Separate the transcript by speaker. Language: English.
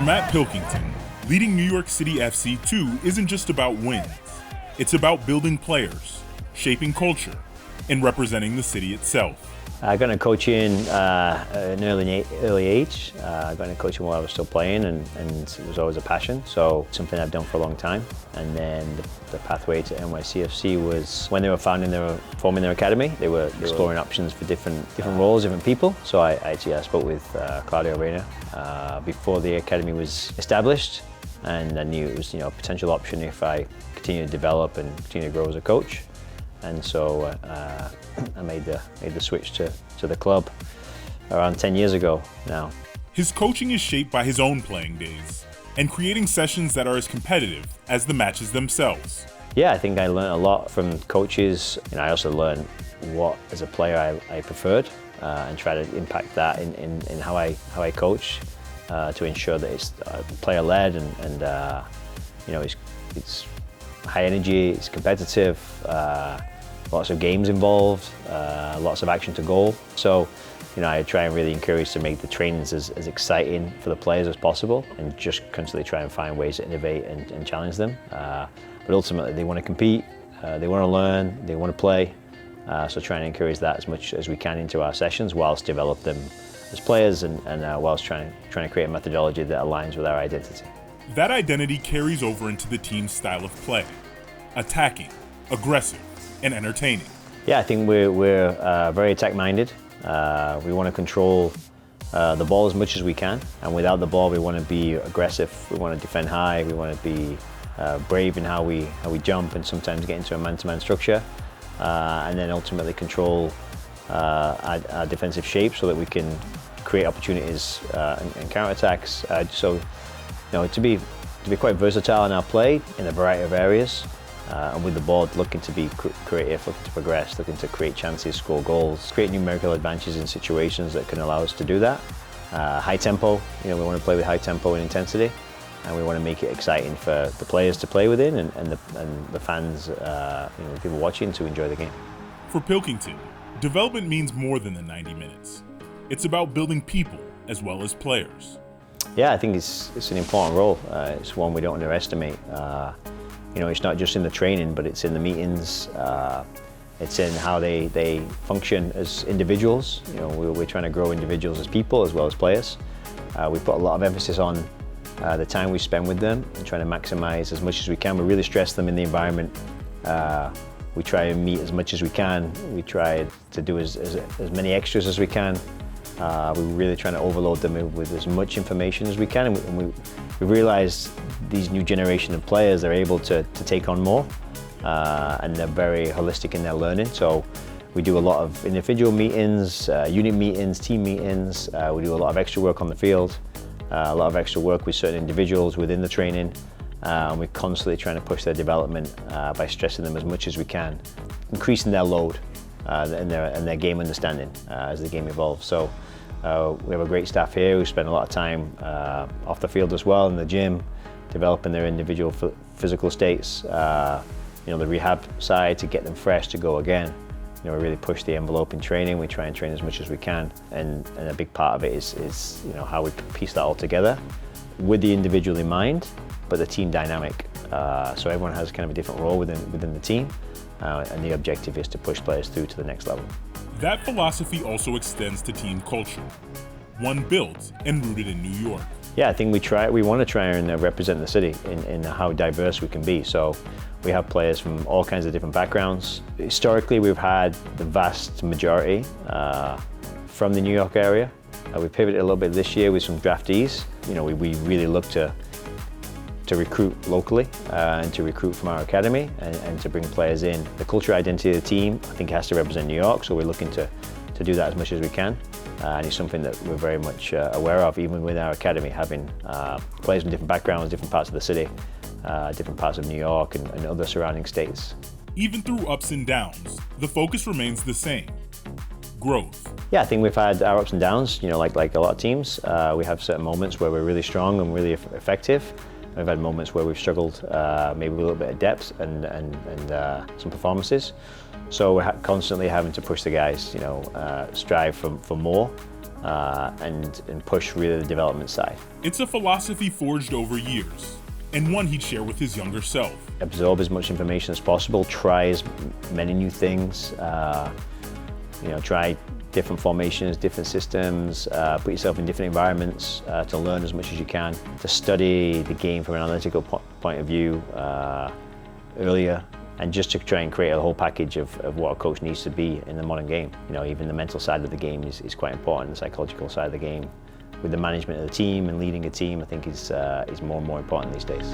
Speaker 1: Matt Pilkington, leading New York City FC 2 isn't just about wins. It's about building players, shaping culture, and representing the city itself.
Speaker 2: I got into coaching at an early age. I got into coaching while I was still playing, and it was always a passion. So something I've done for a long time. And then the pathway to NYCFC was when they were forming their academy. They were exploring options for different roles, different people. So I spoke with Claudio Reyna before the academy was established, and I knew it was a potential option if I continue to develop and continue to grow as a coach. And so I made the switch to the club around 10 years ago now.
Speaker 1: His coaching is shaped by his own playing days and creating sessions that are as competitive as the matches themselves.
Speaker 2: Yeah, I think I learned a lot from coaches, and I also learned what, as a player, I preferred, and try to impact that in how I coach to ensure that it's player-led and it's high energy, it's competitive, lots of games involved, lots of action to goal. So, I try and really encourage to make the trainings as exciting for the players as possible, and just constantly try and find ways to innovate and challenge them. But ultimately, they want to compete, they want to learn, they want to play. So trying to encourage that as much as we can into our sessions, whilst develop them as players and whilst trying to create a methodology that aligns with our identity.
Speaker 1: That identity carries over into the team's style of play: attacking, aggressive, and entertaining.
Speaker 2: Yeah, I think we're very attack-minded. We want to control the ball as much as we can, and without the ball, we want to be aggressive. We want to defend high. We want to be brave in how we jump, and sometimes get into a man-to-man structure, and then ultimately control our defensive shape so that we can create opportunities and counter-attacks. To be quite versatile in our play in a variety of areas, and with the ball looking to be creative, looking to progress, looking to create chances, score goals, create numerical advantages in situations that can allow us to do that. High tempo, we want to play with high tempo and intensity, and we want to make it exciting for the players to play within and the fans, people watching, to enjoy the game.
Speaker 1: For Pilkington, development means more than the 90 minutes. It's about building people as well as players.
Speaker 2: Yeah, I think it's an important role. It's one we don't underestimate. It's not just in the training, but it's in the meetings. It's in how they function as individuals. We're trying to grow individuals as people as well as players. We put a lot of emphasis on the time we spend with them and trying to maximize as much as we can. We really stress them in the environment. We try and meet as much as we can. We try to do as many extras as we can. We're really trying to overload them with as much information as we can, and we realize these new generation of players, they're able to take on more, and they're very holistic in their learning. So we do a lot of individual meetings, unit meetings, team meetings. We do a lot of extra work on the field, a lot of extra work with certain individuals within the training. And we're constantly trying to push their development by stressing them as much as we can, increasing their load and their game understanding as the game evolves. So we have a great staff here who spend a lot of time off the field as well, in the gym, developing their individual physical states, the rehab side to get them fresh to go again. We really push the envelope in training. We try and train as much as we can, and a big part of it is how we piece that all together with the individual in mind, but the team dynamic. So everyone has kind of a different role within the team, and the objective is to push players through to the next level.
Speaker 1: That philosophy also extends to team culture, one built and rooted in New York.
Speaker 2: Yeah, I think we want to try and represent the city in how diverse we can be. So we have players from all kinds of different backgrounds. Historically, we've had the vast majority from the New York area. We pivoted a little bit this year with some draftees. We really look to recruit locally and to recruit from our academy and to bring players in. The culture identity of the team, I think, has to represent New York, so we're looking to do that as much as we can. And it's something that we're very much aware of, even with our academy, having players from different backgrounds, different parts of the city, different parts of New York and other surrounding states.
Speaker 1: Even through ups and downs, the focus remains the same: growth.
Speaker 2: Yeah, I think we've had our ups and downs, like a lot of teams. We have certain moments where we're really strong and really effective. We've had moments where we've struggled, maybe with a little bit of depth and some performances. So we're constantly having to push the guys, strive for more, and push really the development side.
Speaker 1: It's a philosophy forged over years, and one he'd share with his younger self.
Speaker 2: Absorb as much information as possible, try as many new things, try different formations, different systems, put yourself in different environments to learn as much as you can, to study the game from an analytical point of view earlier, and just to try and create a whole package of what a coach needs to be in the modern game. Even the mental side of the game is quite important, the psychological side of the game. With the management of the team and leading a team, I think is more and more important these days.